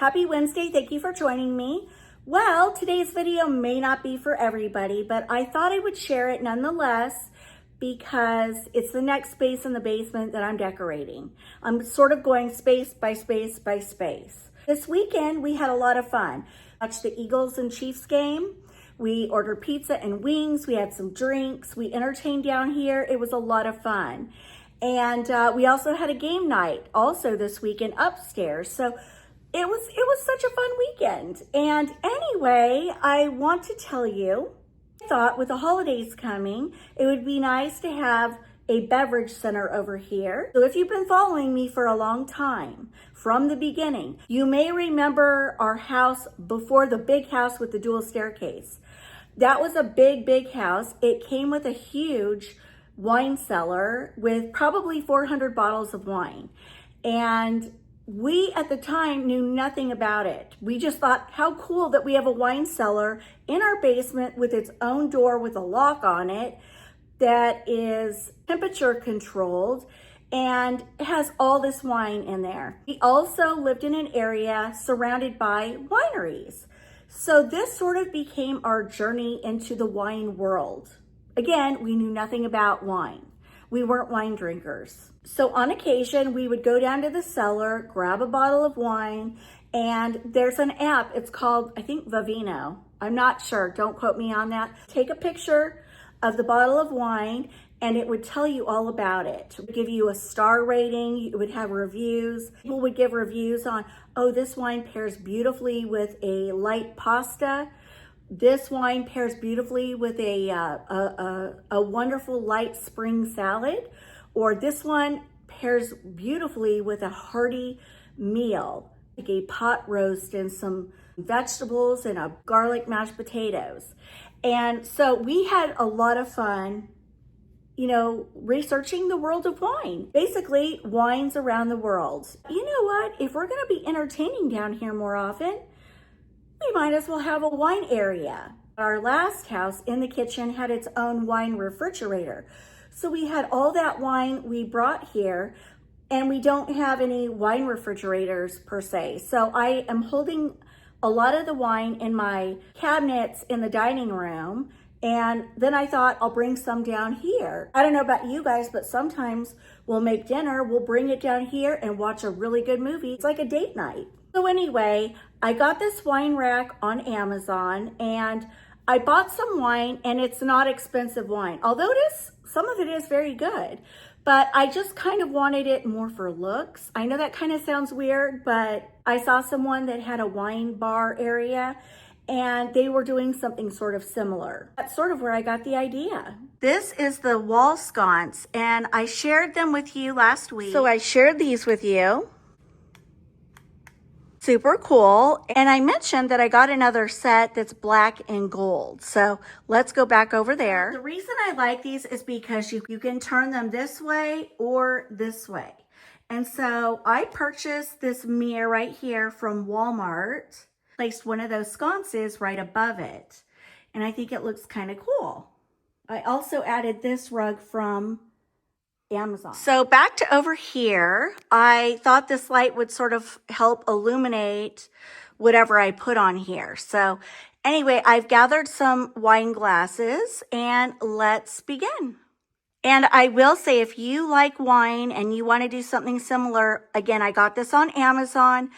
Happy Wednesday. Thank you for joining me. Well, today's video may not be for everybody, but I thought I would share it nonetheless because it's the next space in the basement that I'm decorating. I'm sort of going space by space by space. This weekend, we had a lot of fun. Watched the Eagles and Chiefs game. We ordered pizza and wings. We had some drinks. We entertained down here. It was a lot of fun. And we also had a game night also this weekend upstairs. So it was such a fun weekend. And anyway, I want to tell you, I thought with the holidays coming, it would be nice to have a beverage center over here. So if you've been following me for a long time, from the beginning, you may remember our house before, the big house with the dual staircase. That was a big house. It came with a huge wine cellar with probably 400 bottles of wine. And we at the time knew nothing about it. We just thought, how cool that we have a wine cellar in our basement with its own door with a lock on it that is temperature controlled and has all this wine in there. We also lived in an area surrounded by wineries. So this sort of became our journey into the wine world. Again, we knew nothing about wine. We weren't wine drinkers. So on occasion, we would go down to the cellar, grab a bottle of wine, and there's an app. It's called, I think, Vivino. I'm not sure. Don't quote me on that. Take a picture of the bottle of wine, and it would tell you all about it. It would give you a star rating. It would have reviews. People would give reviews on, oh, this wine pairs beautifully with a light pasta. This wine pairs beautifully with a wonderful light spring salad, or this one pairs beautifully with a hearty meal, like a pot roast and some vegetables and a garlic mashed potatoes. And so we had a lot of fun, you know, researching the world of wine. Basically, wines around the world. You know what? If we're going to be entertaining down here more often, we might as well have a wine area. Our last house in the kitchen had its own wine refrigerator. So we had all that wine we brought here, and we don't have any wine refrigerators per se. So I am holding a lot of the wine in my cabinets in the dining room. And then I thought I'll bring some down here. I don't know about you guys, but sometimes we'll make dinner, we'll bring it down here and watch a really good movie. It's like a date night. So anyway, I got this wine rack on Amazon and I bought some wine, and it's not expensive wine. Although some of it is very good, but I just kind of wanted it more for looks. I know that kind of sounds weird, but I saw someone that had a wine bar area and they were doing something sort of similar. That's sort of where I got the idea. This is the wall sconce, and I shared them with you last week. So I shared these with you. Super cool. And I mentioned that I got another set that's black and gold. So let's go back over there. The reason I like these is because you can turn them this way or this way. And so I purchased this mirror right here from Walmart. Placed one of those sconces right above it. And I think it looks kind of cool. I also added this rug from Amazon. So back to over here, I thought this light would sort of help illuminate whatever I put on here. So anyway, I've gathered some wine glasses and let's begin. And I will say, if you like wine and you want to do something similar, again, I got this on Amazon.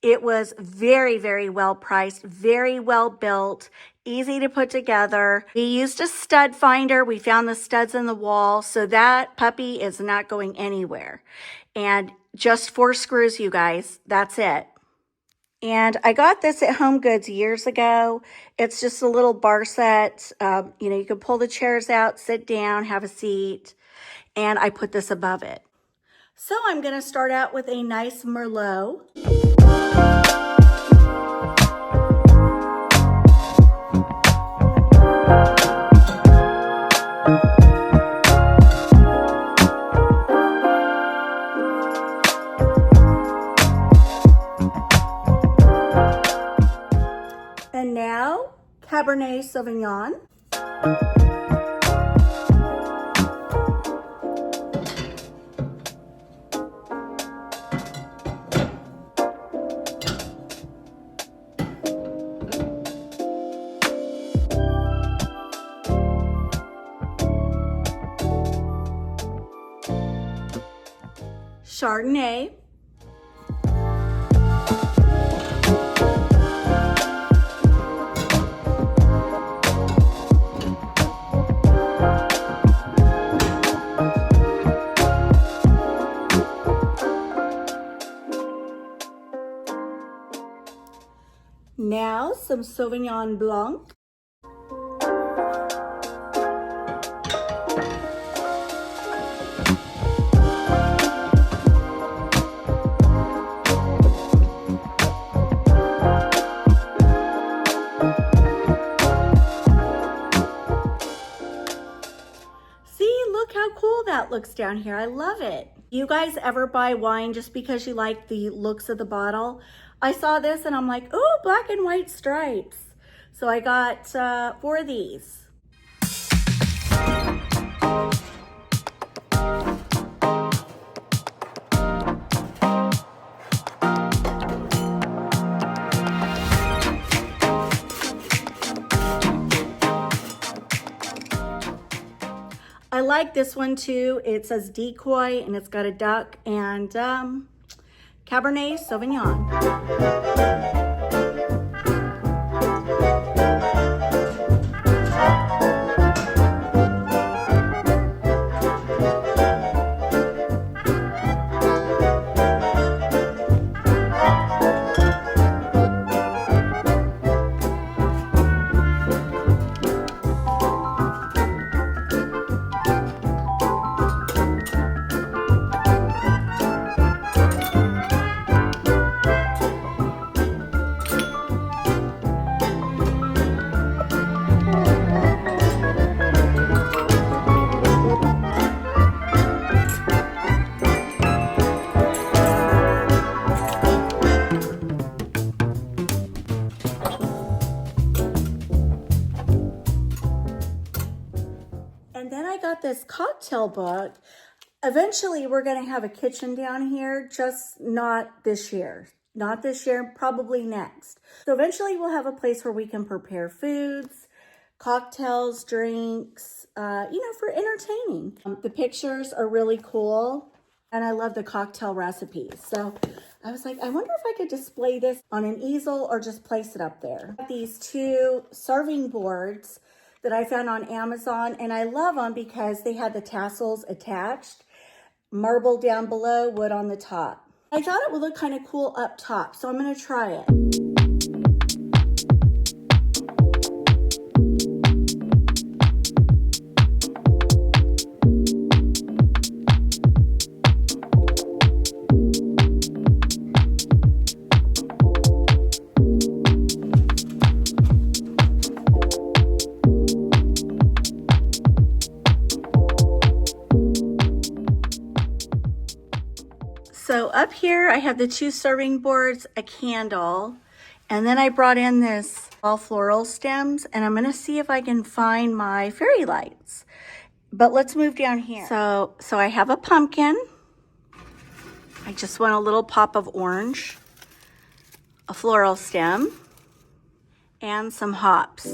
It was very well priced, very well built, easy to put together. We used a stud finder. We found the studs in the wall. So that puppy is not going anywhere. And just 4 screws, you guys. That's it. And I got this at Home Goods years ago. It's just a little bar set. You know, you can pull the chairs out, sit down, have a seat. And I put this above it. So I'm going to start out with a nice Merlot. And now, Cabernet Sauvignon. Chardonnay. Now some Sauvignon Blanc. See, look how cool that looks down here. I love it. You guys ever buy wine just because you like the looks of the bottle? I saw this and I'm like, oh, black and white stripes. So I got 4 of these. I like this one too. It says Decoy and it's got a duck and Cabernet Sauvignon. And then I got this cocktail book. Eventually we're gonna have a kitchen down here, just not this year. Not this year, probably next. So eventually we'll have a place where we can prepare foods, cocktails, drinks, for entertaining. The pictures are really cool and I love the cocktail recipes. So I was like, I wonder if I could display this on an easel or just place it up there. These 2 serving boards that I found on Amazon, and I love them because they had the tassels attached, marble down below, wood on the top. I thought it would look kind of cool up top, so I'm gonna try it. So up here, I have the 2 serving boards, a candle, and then I brought in this all floral stems, and I'm gonna see if I can find my fairy lights. But let's move down here. So I have a pumpkin. I just want a little pop of orange, a floral stem, and some hops.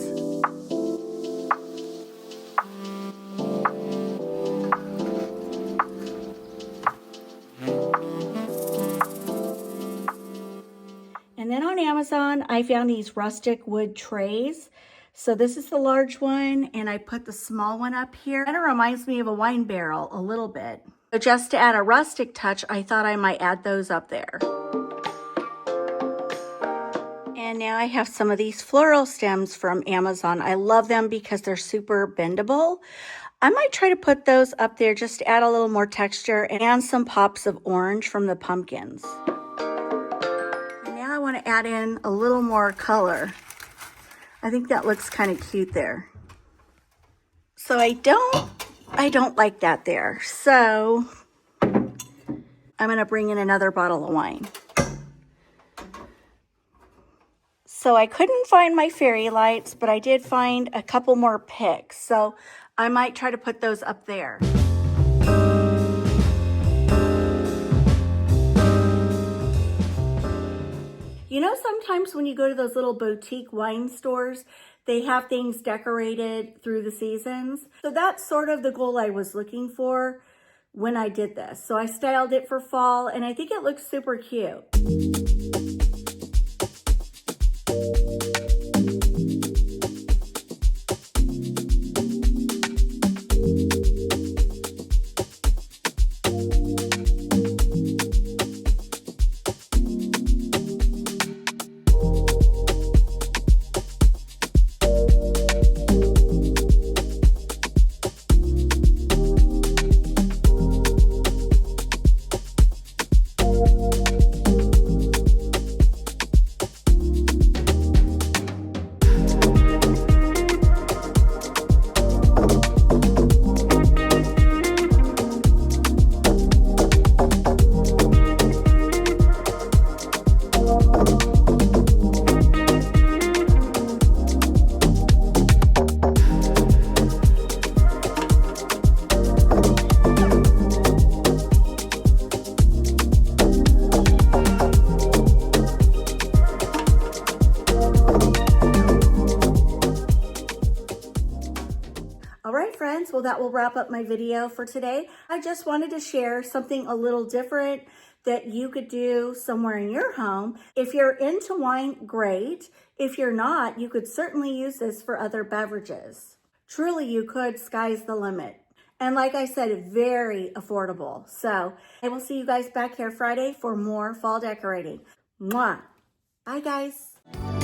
And then on Amazon, I found these rustic wood trays. So this is the large one, and I put the small one up here. Kind of reminds me of a wine barrel a little bit. So just to add a rustic touch, I thought I might add those up there. And now I have some of these floral stems from Amazon. I love them because they're super bendable. I might try to put those up there just to add a little more texture and some pops of orange from the pumpkins. I want to add in a little more color. I think that looks kind of cute there. So I don't like that there. So I'm going to bring in another bottle of wine. So I couldn't find my fairy lights, but I did find a couple more picks. So I might try to put those up there. You know, sometimes when you go to those little boutique wine stores, they have things decorated through the seasons. So that's sort of the goal I was looking for when I did this. So I styled it for fall and I think it looks super cute. All right, friends, well, that will wrap up my video for today. I just wanted to share something a little different that you could do somewhere in your home. If you're into wine, great. If you're not, you could certainly use this for other beverages. Truly, you could, sky's the limit. And like I said, very affordable. So I will see you guys back here Friday for more fall decorating. Mwah. Bye, guys.